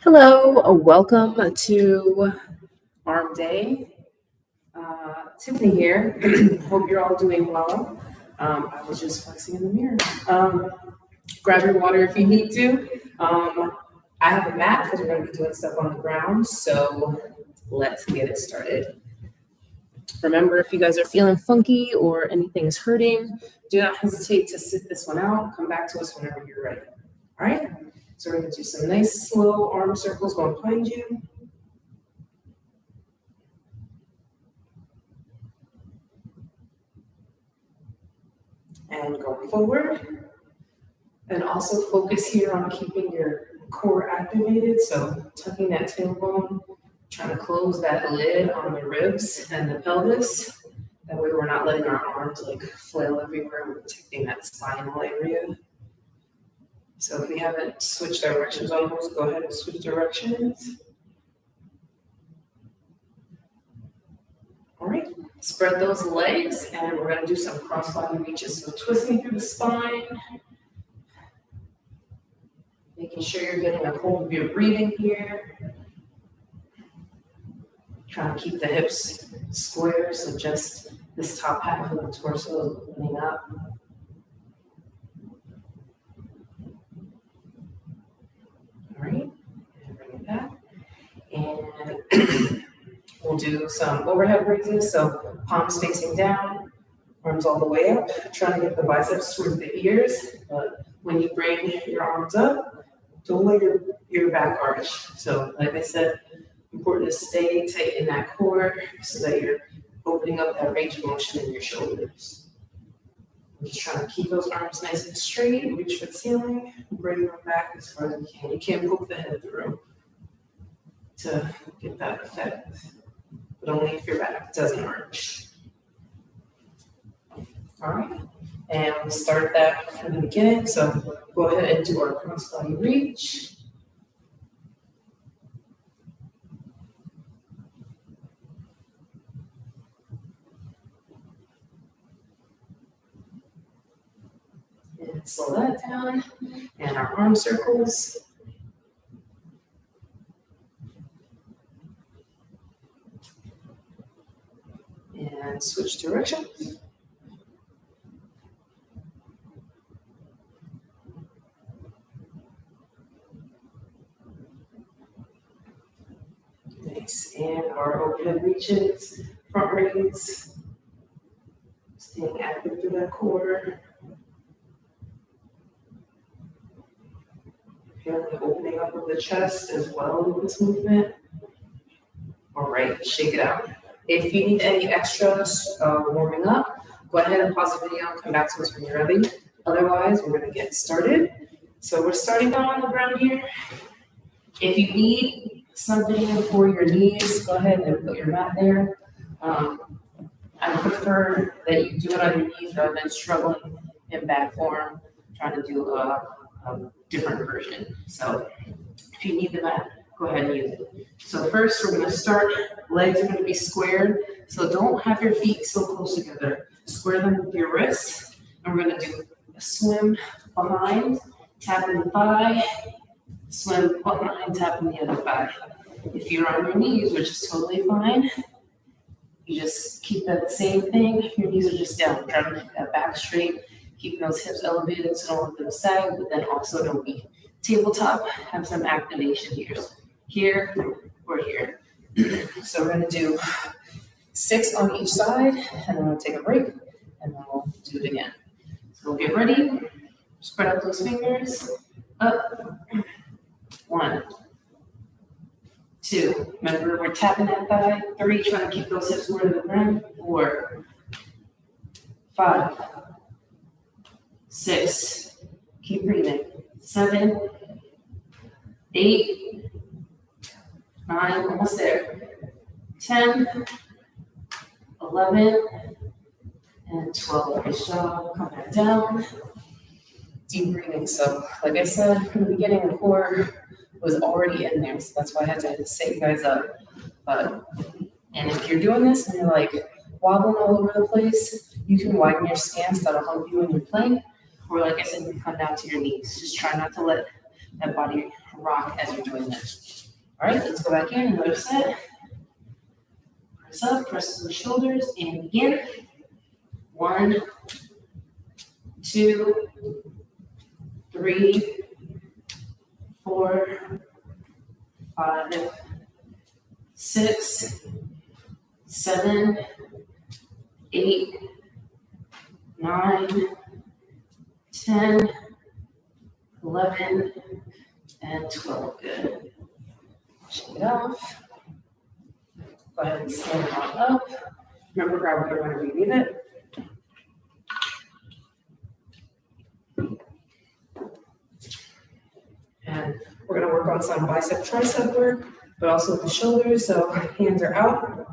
Hello, welcome to Arm Day. Tiffany here. Hope you're all doing well. I was just flexing in the mirror. Grab your water if you need to. I have a mat because we're going to be doing stuff on the ground, so let's get it started. Remember, if you guys are feeling funky or anything is hurting, do not hesitate to sit this one out. Come back to us whenever you're ready. All right? So we're going to do some nice slow arm circles going behind you. And going forward. And also focus here on keeping your core activated. So tucking that tailbone, trying to close that lid on the ribs and the pelvis. That way we're not letting our arms flail everywhere. We're protecting that spinal area. So if we haven't switched directions almost, go ahead and switch directions. All right, spread those legs and we're gonna do some crossbody reaches. So twisting through the spine, making sure you're getting a hold of your breathing here. Trying to keep the hips square, so just this top half of the torso opening up. All right, and bring it back. And we'll do some overhead raises, so palms facing down, arms all the way up, trying to get the biceps towards the ears. But when you bring your arms up, don't let your back arch. So like I said, important to stay tight in that core so that you're opening up that range of motion in your shoulders. I'm just trying to keep those arms nice and straight, reach for the ceiling, bring them back as far as you can. You can't poke the head through to get that effect, but only if your back doesn't arch. All right, and we'll start that from the beginning. So go ahead and do our crossbody reach. And slow that down, and our arm circles. And switch directions. Nice, and our overhead reaches, front raise, staying active through that core. Feeling the opening up of the chest as well with this movement. All right, shake it out. If you need any extras warming up, go ahead and pause the video and come back to us when you're ready. Otherwise, we're going to get started. So we're starting down on the ground here. If you need something for your knees, go ahead and put your mat there. I prefer that you do it on your knees rather than struggling in bad form, trying to do a different version. So if you need the mat, go ahead and use it. So first we're going to start, legs are going to be squared. So don't have your feet so close together. Square them with your wrists. And we're going to do a swim behind, tapping the thigh, swim behind, tapping the other thigh. If you're on your knees, which is totally fine, you just keep that same thing. Your knees are just down. Try to keep that back straight, keeping those hips elevated so don't let them sag, but then also don't be tabletop. Have some activation here. So here or here. So we're going to do 6 on each side, and then we'll take a break, and then we'll do it again. So we'll get ready. Spread out those fingers. Up. 1, 2. Remember, we're tapping that thigh. 3, trying to keep those hips more to the ground. 4, 5, 6. Keep breathing. 7, 8, 9, almost there. 10, 11, and 12. Nice job. Come back down. Deep breathing. So, like I said from the beginning, the core was already in there, so that's why I had to set you guys up. And if you're doing this and you're like wobbling all over the place, you can widen your stance. That'll help you when you're playing. Or like I said, you can come down to your knees. Just try not to let that body rock as you're doing this. All right, let's go back in, another set. Press up, press through the shoulders, and begin. 1, 2, 3, 4, 5, 6, 7, 8, 9, 10, 11, and 12. Good. Shake it off. Go ahead and stand on up. Remember, grab your whenever you need it. And we're going to work on some bicep tricep work, but also the shoulders. So hands are out.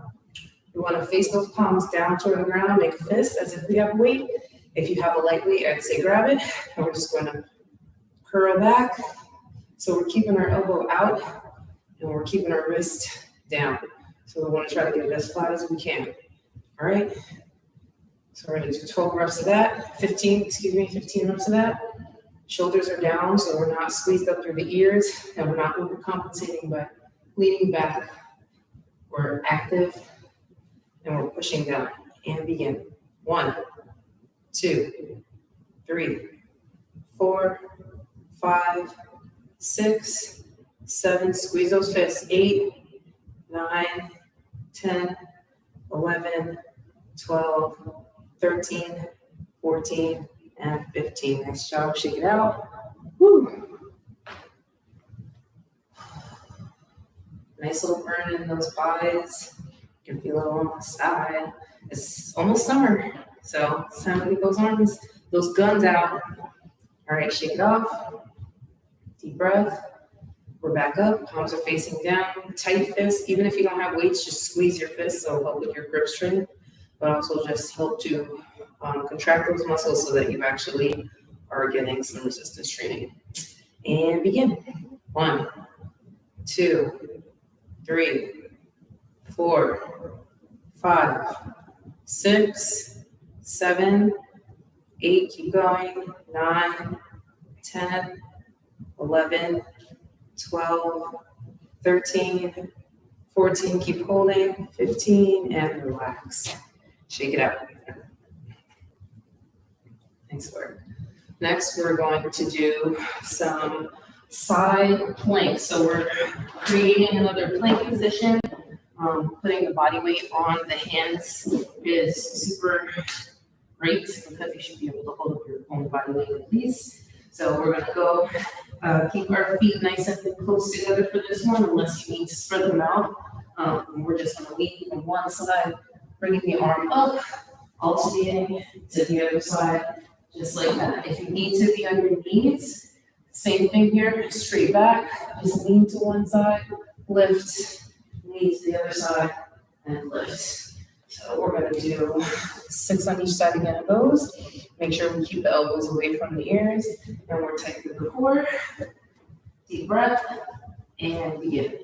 We want to face those palms down toward the ground, make a fist as if we have weight. If you have a light weight, I'd say grab it. And we're just going to curl back. So we're keeping our elbow out and we're keeping our wrist down. So we want to try to get it as flat as we can. All right. So we're going to do 12 reps of that, 15 reps of that. Shoulders are down, so we're not squeezed up through the ears, and we're not overcompensating by leaning back. We're active, and we're pushing down. And begin. 1, 2, 3, 4, 5, 6, 7. Squeeze those fists. 8, 9, 10, 11, 12, 13, 14, and 15. Nice job. Shake it out. Woo. Nice little burn in those thighs. You can feel it on the side. It's almost summer, so it's time to get those arms, those guns out. All right, shake it off. Deep breath. We're back up. Palms are facing down. Tight fists. Even if you don't have weights, just squeeze your fists. So help with your grip strength, but also just help to contract those muscles so that you actually are getting some resistance training. And begin. 1, 2, 3, 4, 5, 6, 7, 8. Keep going. 9, 10, 11, 12, 13, 14. Keep holding. 15, and relax. Shake it out. Nice work. Next, we're going to do some side planks. So we're creating another plank position. Putting the body weight on the hands is super great because you should be able to hold up your own body weight like this. So we're going to go keep our feet nice and close together for this one, unless you need to spread them out. We're just going to lean from one side, bringing the arm up, alternating to the other side. Just like that. If you need to be on your knees, same thing here, straight back, just lean to one side, lift, knee to the other side, and lift. So we're going to do 6 on each side again of those. Make sure we keep the elbows away from the ears, and we're tight through the core. Deep breath, and begin.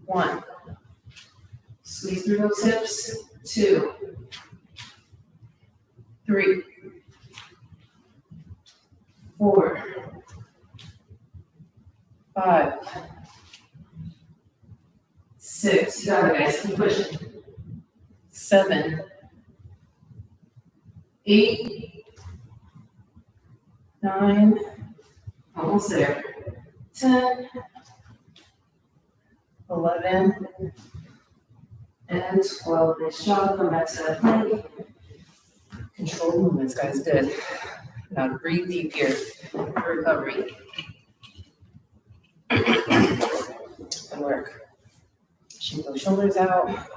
1, squeeze through those hips. 2, 3, 4, 5, 6. You got it, guys. Keep pushing. 7, 8, 9. Almost there. 10, 11, and 12. Nice job. Come back to that plank. Control movements, guys. Good. Now breathe deep here for recovery. Good work. Shake those shoulders out.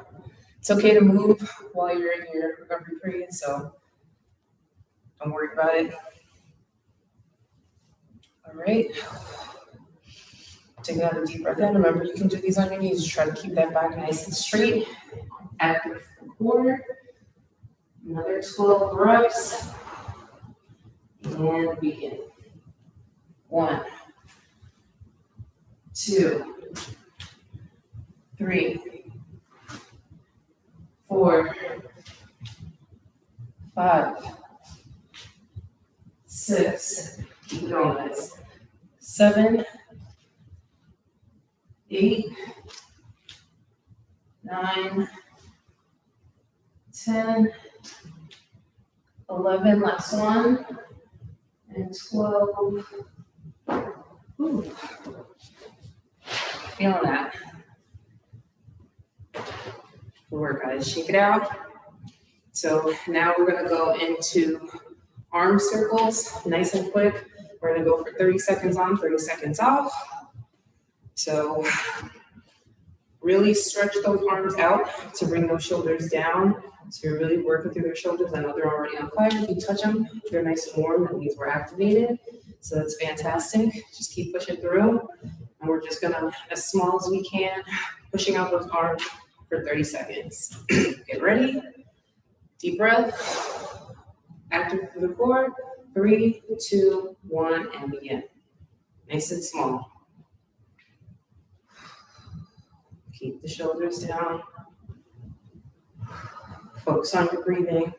It's okay to move while you're in your recovery period, so don't worry about it. All right. Take another deep breath in. Remember, you can do these on your knees. Try to keep that back nice and straight. Active core. Another 12 reps. And begin. 1, 2, 3, 4, 5, 6. Keep going, guys. 7, 8, 9, 10, 11, last one, and 12. Ooh. Feeling that. Good work, guys. Shake it out. So now we're going to go into arm circles, nice and quick. We're going to go for 30 seconds on, 30 seconds off. So really stretch those arms out to bring those shoulders down. So you're really working through their shoulders. I know they're already on fire. If you touch them, they're nice and warm. That means we're activated. So that's fantastic. Just keep pushing through. And we're just going to, as small as we can, pushing out those arms for 30 seconds. Get ready. Deep breath. Active through the core. 3, 2, 1, and begin. Nice and small. Keep the shoulders down. Focus on your breathing.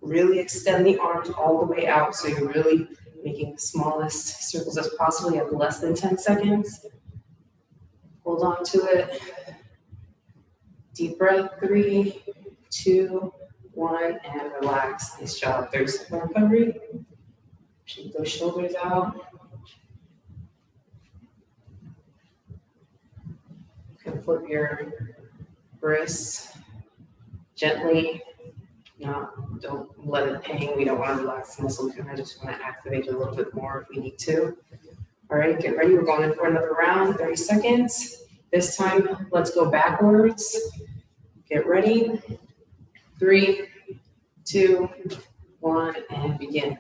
Really extend the arms all the way out so you're really making the smallest circles as possible. You have less than 10 seconds. Hold on to it. Deep breath, 3, 2, 1, and relax. Nice job. 30-second recovery. Shake those shoulders out. You can flip your wrists gently. Don't let it hang. We don't want to relax the muscle. I just want to activate it a little bit more if we need to. All right, get ready. We're going in for another round, 30 seconds. This time, let's go backwards. Get ready. 3, 2, 1, and begin.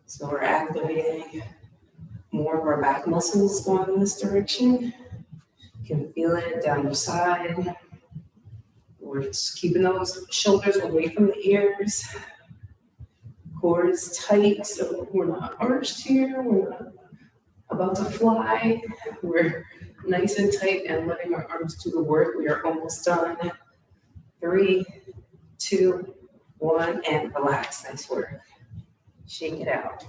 So we're activating more of our back muscles going in this direction. You can feel it down your side. We're just keeping those shoulders away from the ears. Core is tight, so we're not arched here. We're not about to fly. We're nice and tight and letting our arms do the work. We are almost done. 3, 2, 1, and relax. Nice work. Shake it out.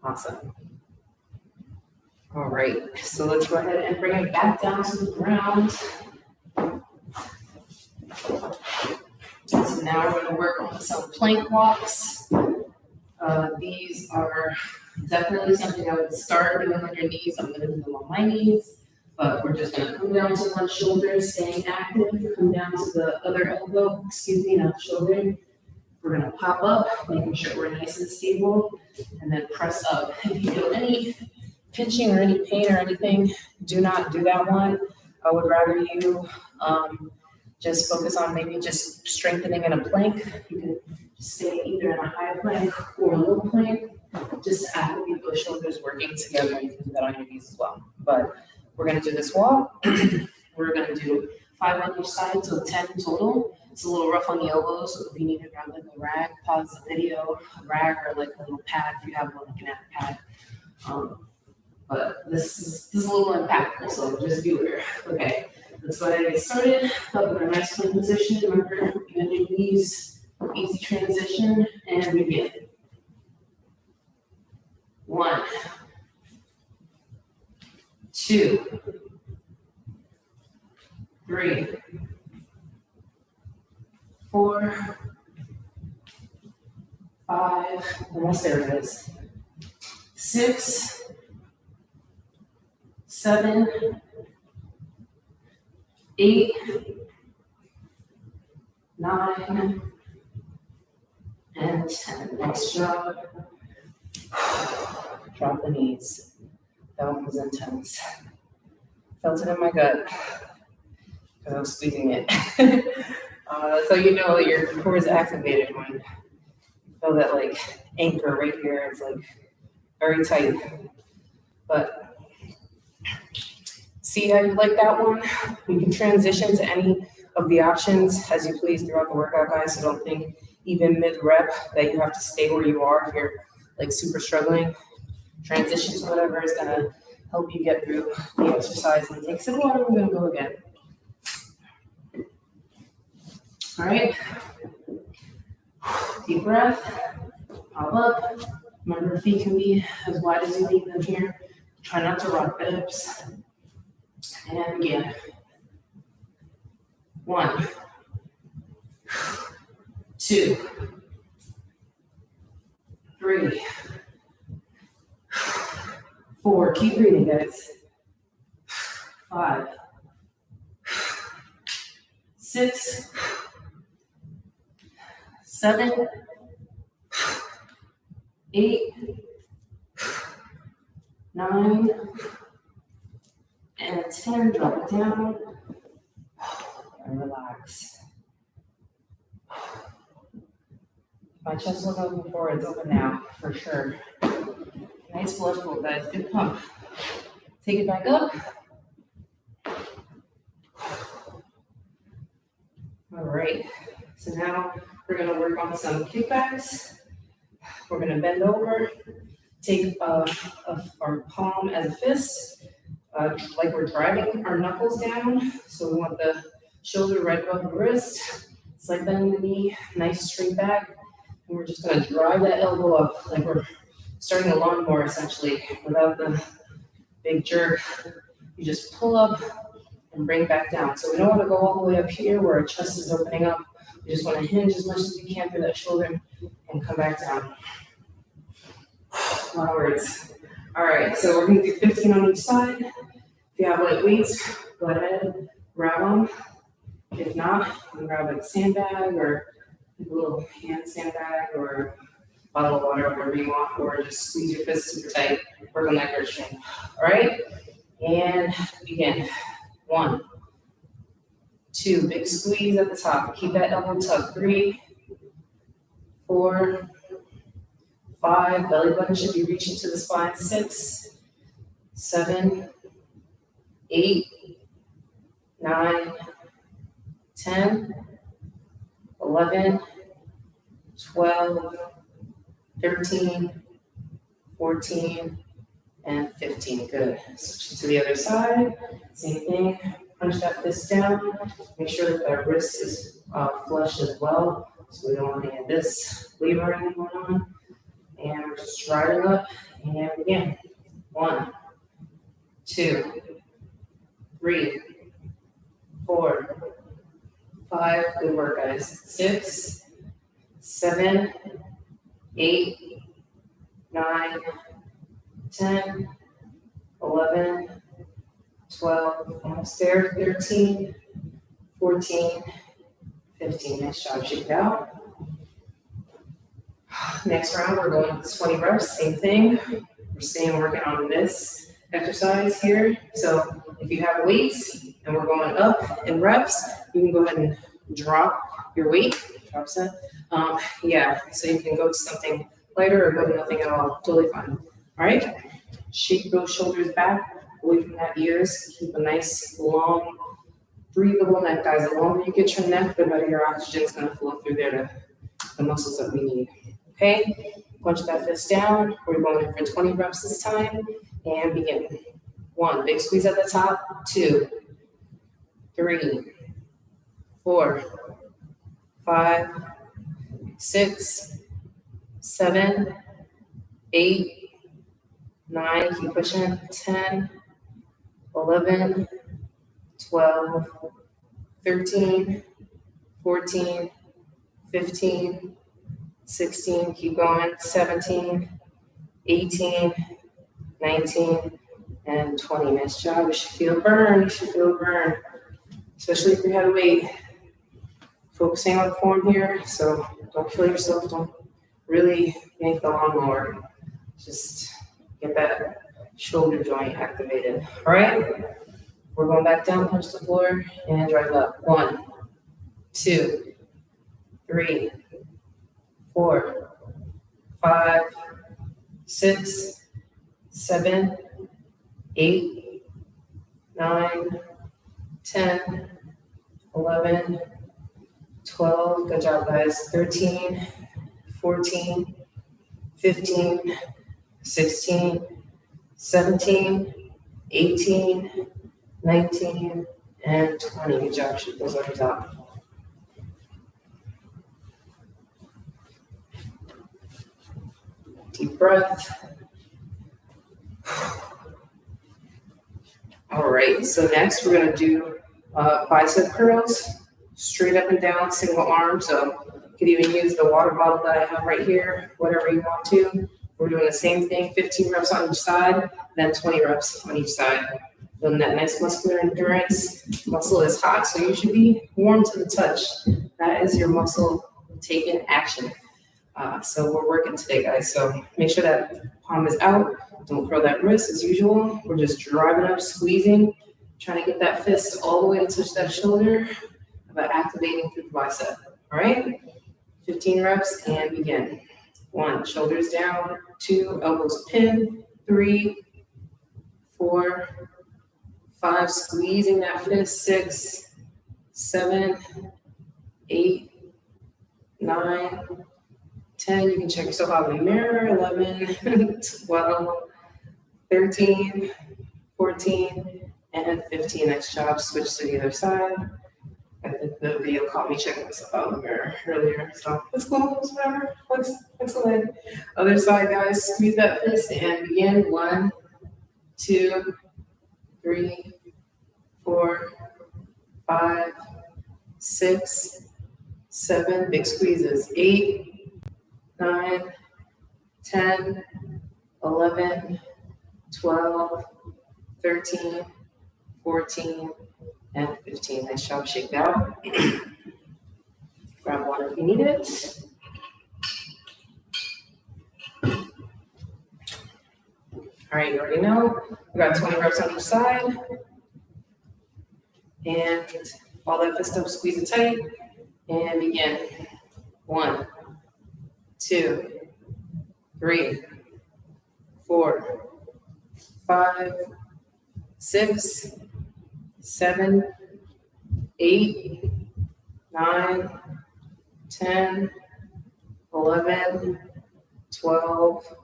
Awesome. All right, so let's go ahead and bring it back down to the ground. So now we're going to work on some plank walks. These are definitely something I would start doing on your knees. I'm going to do them on my knees, but we're just going to come down to one shoulder, staying active, come down to the other elbow, not shoulder. We're going to pop up, making sure we're nice and stable, and then press up. If you feel any pinching or any pain or anything, do not do that one. I would rather you just focus on maybe just strengthening in a plank. You can stay either in a high plank or a low plank. Just to activate those shoulders working together. You can do that on your knees as well. But we're going to do this walk. We're going to do 5 on each side, so 10 total. It's a little rough on the elbows, so if you need to grab like a rag, pause the video, a rag or like a little pad if you have one, you can have a pad. But this is a little impactful, so just be aware. Okay, let's go ahead and get started. Up in a nice plank position. Remember, you're going to do these easy transition and begin. 1, 2, 3, 4, 5, almost there it is. 6, 7, 8, 9, and 10. Nice job. Drop the knees. That one was intense. Felt it in my gut because I was squeezing it. So you know that your core is activated when you feel that like anchor right here. It's like very tight. But see how you like that one? You can transition to any of the options as you please throughout the workout, guys. So don't think even mid-rep that you have to stay where you are if you're like super struggling. Transition to whatever is going to help you get through the exercise and take some water. We're going to go again. All right. Deep breath. Pop up. Remember, feet can be as wide as you need them here. Try not to rock the hips. And again. 1, 2, 3, 4. Keep breathing, guys. 5, 6, 7, 8, 9, and 10. Drop it down and relax. My chest wasn't open before, it's open now, for sure. Nice blood flow, guys. Good pump. Take it back up. All right. So now we're going to work on some kickbacks. We're going to bend over, take our palm as a fist, like we're driving our knuckles down. So we want the shoulder right above the wrist. It's like bending the knee, nice straight back. And we're just going to drive that elbow up like we're starting a lawnmower essentially without the big jerk. You just pull up and bring back down. So we don't want to go all the way up here where our chest is opening up. We just want to hinge as much as we can through that shoulder and come back down. A lot of words. All right, so we're going to do 15 on each side. If you have light weights, go ahead, grab them. If not, you can grab like a sandbag or a little hand sandbag or bottle of water, whatever you want, or just squeeze your fist super tight. Work on that grip string. All right, and begin. 1, 2, big squeeze at the top. Keep that elbow tucked. 3, 4, 5, belly button should be reaching to the spine. 6, 7, 8, 9, 10, 11, 12, 13, 14, and 15. Good. Switching to the other side. Same thing. Punch that fist down. Make sure that our wrist is flush as well, so we don't want any of this levering going on. And we're just driving up. And again. 1, 2, 3, 4, 5. Good work, guys. 6, 7, 8, 9, 10, 11, 12, almost there, 13, 14, 15. Nice job. Shake it out. Next round, we're going with 20 reps. Same thing. We're staying working on this exercise here. So if you have weights and we're going up in reps, you can go ahead and drop your weight. Drop set. So you can go to something lighter or go to nothing at all. Totally fine. All right. Shake those shoulders back, away from that ears. Keep a nice, long, breathable neck, guys. The longer you get your neck, the better your oxygen is going to flow through there to the muscles that we need. Okay? Punch that fist down. We're going in for 20 reps this time. And begin. 1, big squeeze at the top. 2, 3, 4, 5, 6, 7, 8, 9, keep pushing, 10, 11, 12, 13, 14, 15, 16, keep going, 17, 18, 19, and 20. Nice job. You should feel burn. You should feel burn, especially if you had weight. Focusing on form here, so don't kill yourself. Don't really make the lawnmower. Just get that shoulder joint activated. All right, we're going back down, punch the floor, and drive up. 1, 2, 3, 4, 5, 6, 7, 8, 9, 10, 11, 12. Good job, guys. 13, 14, 15, 16, 17, 18, 19, and 20. Good job. Shoot those letters out. Deep breath. All right, so next we're gonna do bicep curls, straight up and down, single arm. So you could even use the water bottle that I have right here, whatever you want to. We're doing the same thing, 15 reps on each side, then 20 reps on each side. Then that nice muscular endurance. Muscle is hot, so you should be warm to the touch. That is your muscle taking action. So we're working today, guys. So make sure that palm is out. Don't curl that wrist as usual. We're just driving up, squeezing, trying to get that fist all the way to touch that shoulder, but activating through the bicep. All right? 15 reps and begin. 1, shoulders down. 2, elbows pin. 3, 4, 5, squeezing that fist. 6, 7, 8, 9, 10. You can check yourself out in the mirror. 11, 12, 13, 14, and 15. Nice job. Switch to the other side. I think the video caught me checking myself out in the mirror earlier. So it's cool. It's whatever. Flex the leg. Other side, guys. Squeeze that fist and begin. 1, 2, 3, 4, 5, 6, 7. Big squeezes. 8, 9, 10, 11, 12, 13, 14, and 15. Nice job. Shake it out. Grab water if you need it. All right, you already know. We got 20 reps on each side. And all that fist up, squeeze it tight. And begin. 1, 2, 3, 4, 5, 6, 7, 8, 9, 10, 11, 12,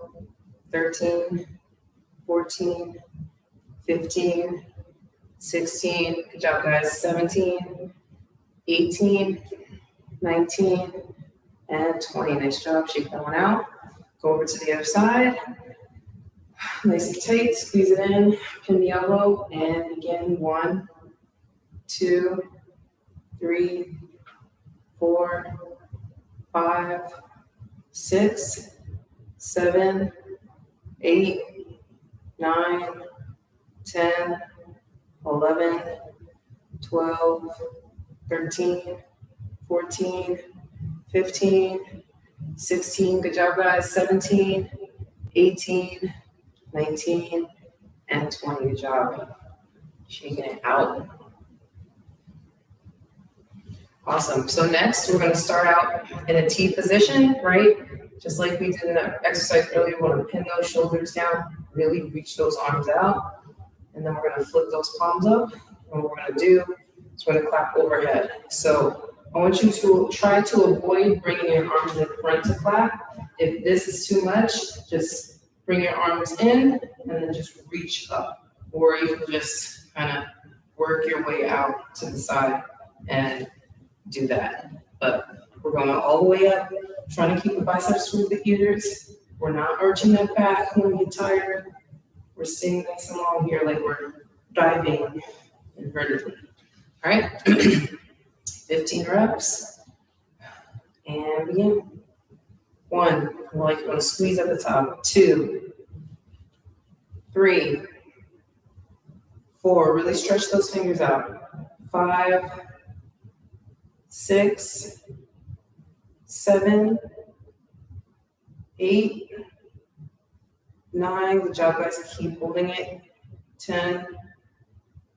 13, 14, 15, 16. Good job, guys. 17, 18, 19, and 20. Nice job. Shake that one out. Go over to the other side. Nice and tight. Squeeze it in. Pin the elbow. And begin. 1, 2, 3, 4, 5, 6, 7, 8, 9, 10, 11, 12, 13, 14, 15, 16. Good job, guys. 17, 18, 19, and 20. Good job. Shaking it out. Awesome. So next, we're going to start out in a T position, right? Just like we did in the exercise earlier, we want to pin those shoulders down, really reach those arms out. And then we're going to flip those palms up. And what we're going to do is we're going to clap overhead. So I want you to try to avoid bringing your arms in front to clap. If this is too much, just bring your arms in and then just reach up. Or you can just kind of work your way out to the side and do that. But we're going all the way up, trying to keep the biceps through the ears. We're not arching that back when we get tired. We're staying nice and long here, like we're diving invertedly. All right, 15 reps. And begin. 1, like you want to squeeze at the top. 2, 3, 4, really stretch those fingers out. 5, 6, 7, 8, 9. Good job, guys. Keep holding it. 10,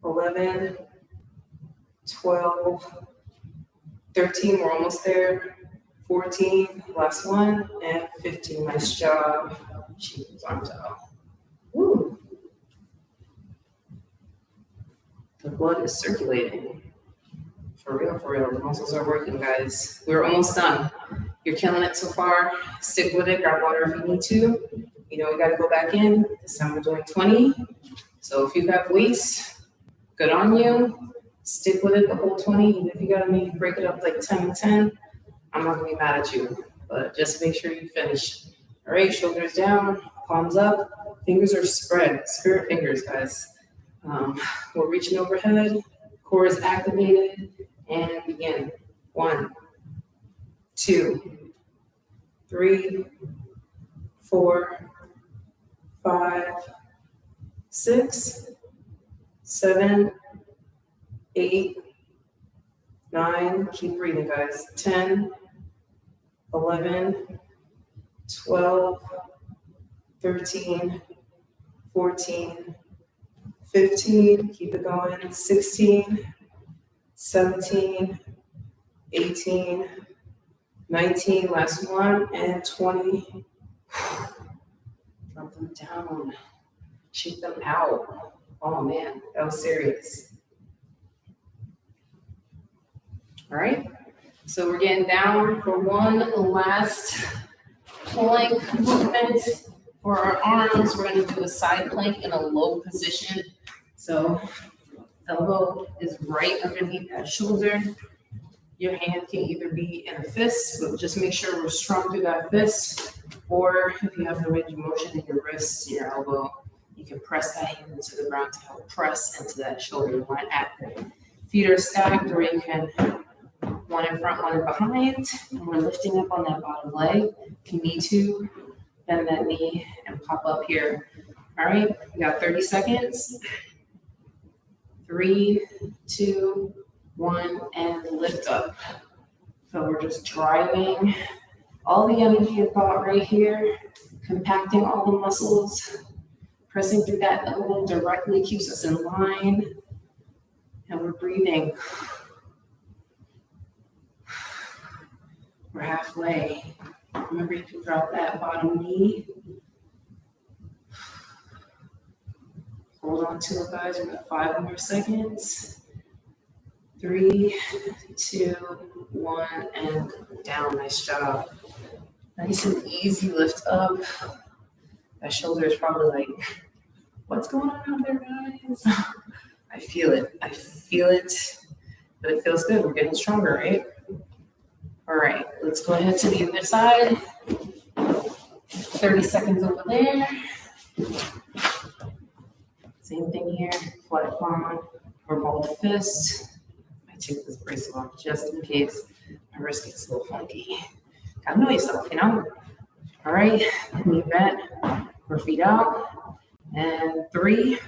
11, 12, 13. We're almost there. 14. Last one. And 15. Nice job. Keep those arms out. Woo. The blood is circulating. For real, for real. The muscles are working, guys. We're almost done. You're killing it so far. Stick with it. Grab water if you need to. You know, we got to go back in. This time we're doing 20. So if you have weights, good on you. Stick with it the whole 20. Even if you got to maybe break it up like 10 and 10, I'm not going to be mad at you. But just make sure you finish All right, shoulders down, palms up, fingers are spread, spirit fingers, guys. We're reaching overhead, core is activated, and begin. 1, 2, 3, 4, 5, 6, 7, 8, 9, keep breathing, guys. 10, 11, 12, 13, 14, 15, keep it going. 16, 17, 18, 19, last one, and 20. Drop them down. Shake them out. Oh man, that was serious. All right, so we're getting down for one last plank movement. For our arms, we're going to do a side plank in a low position. So elbow is right underneath that shoulder. Your hand can either be in a fist, but just make sure we're strong through that fist. Or if you have the range of motion in your wrists, your elbow, you can press that hand into the ground to help press into that shoulder. You want to activate. Feet are stacked, or you can one in front, one in behind. And we're lifting up on that bottom leg. If you need to, bend that knee and pop up here. All right, we got 30 seconds. 3, 2, 1, and lift up. So we're just driving all the energy and thought right here, compacting all the muscles, pressing through that elbow directly keeps us in line, and we're breathing. We're halfway. Remember, you can drop that bottom knee. Hold on to it, guys. We've got 5 more seconds. 3, 2, 1, and down. Nice job. Nice and easy lift up. That shoulder is probably like, what's going on out there, guys? I feel it. But it feels good. We're getting stronger, right? All right, let's go ahead to the other side. 30 seconds over there. Same thing here, flat palm or balled fist. I take this bracelet off just in case my wrist gets a little funky. Gotta know yourself, you know? All right, knee bent, 4 feet out. And 3,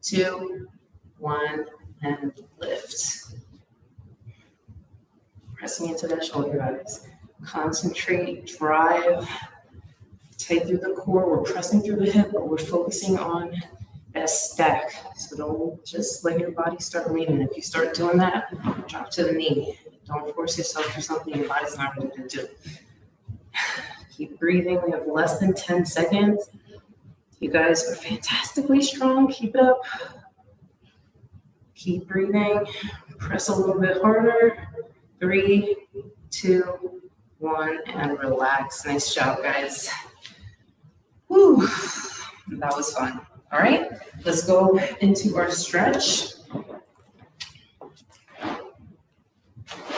2, 1, and lift. Pressing into that shoulder, guys. Concentrate, drive, tight through the core. We're pressing through the hip, but we're focusing on that stack. So don't just let your body start leaning. If you start doing that, drop to the knee. Don't force yourself for something your body's not ready to do. Keep breathing. We have less than 10 seconds. You guys are fantastically strong. Keep it up. Keep breathing. Press a little bit harder. 3, 2, 1, and relax. Nice job, guys. Woo, that was fun. All right, let's go into our stretch. So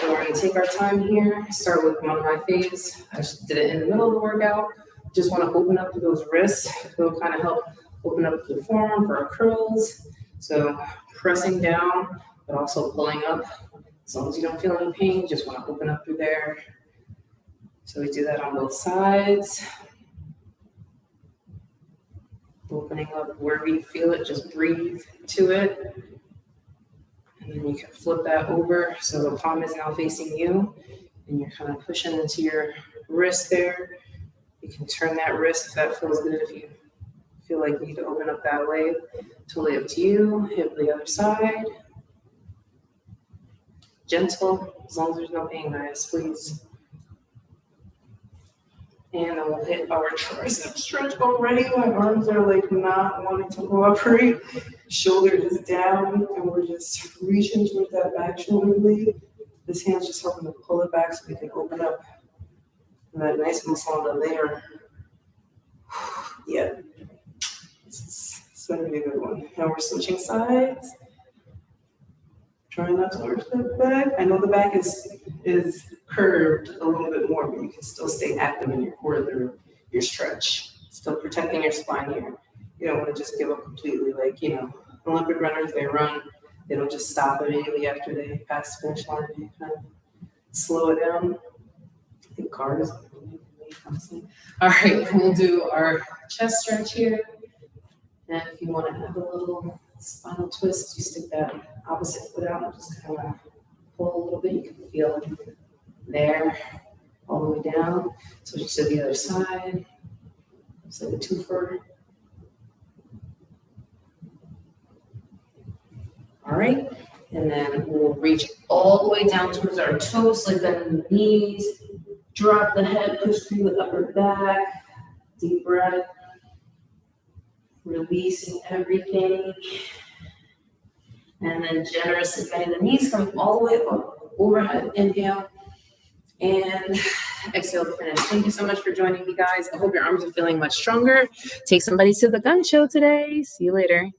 we're gonna take our time here, start with one of my faves. I just did it in the middle of the workout. Just wanna open up those wrists. It'll kind of help open up the forearm for our curls. So pressing down, but also pulling up. As long as you don't feel any pain, just want to open up through there. So we do that on both sides. Opening up wherever you feel it, just breathe to it. And then you can flip that over. So the palm is now facing you, and you're kind of pushing into your wrist there. You can turn that wrist if that feels good. If you feel like you need to open up that way, totally up to you. Hip the other side. Gentle, as long as there's no pain, guys, please. And then we'll hit our tricep stretch already. My arms are like not wanting to cooperate. Shoulder is down, and we're just reaching towards that back shoulder blade. This hand's just helping to pull it back so we can open up that nice muscle on the layer. Yeah, it's going to be a good one. Now we're switching sides. Trying not to arch the back. I know the back is curved a little bit more, but you can still stay active in your core through your stretch. Still protecting your spine here. You don't want to just give up completely. Like, Olympic runners, they run. They don't just stop immediately after they pass the finish line. They kind of slow it down. I think cars. All right, we'll do our chest stretch here. And if you want to have a little spinal twist, you stick that opposite foot out and just kind of pull a little bit. You can feel there all the way down. So just to the other side. It's like a twofer. All right, and then we'll reach all the way down towards our toes, like bend the knees, drop the head, push through the upper back, deep breath, releasing everything, and then generously bending the knees, coming all the way up, overhead, inhale, and exhale to finish. Thank you so much for joining me, guys. I hope your arms are feeling much stronger. Take somebody to the gun show today. See you later.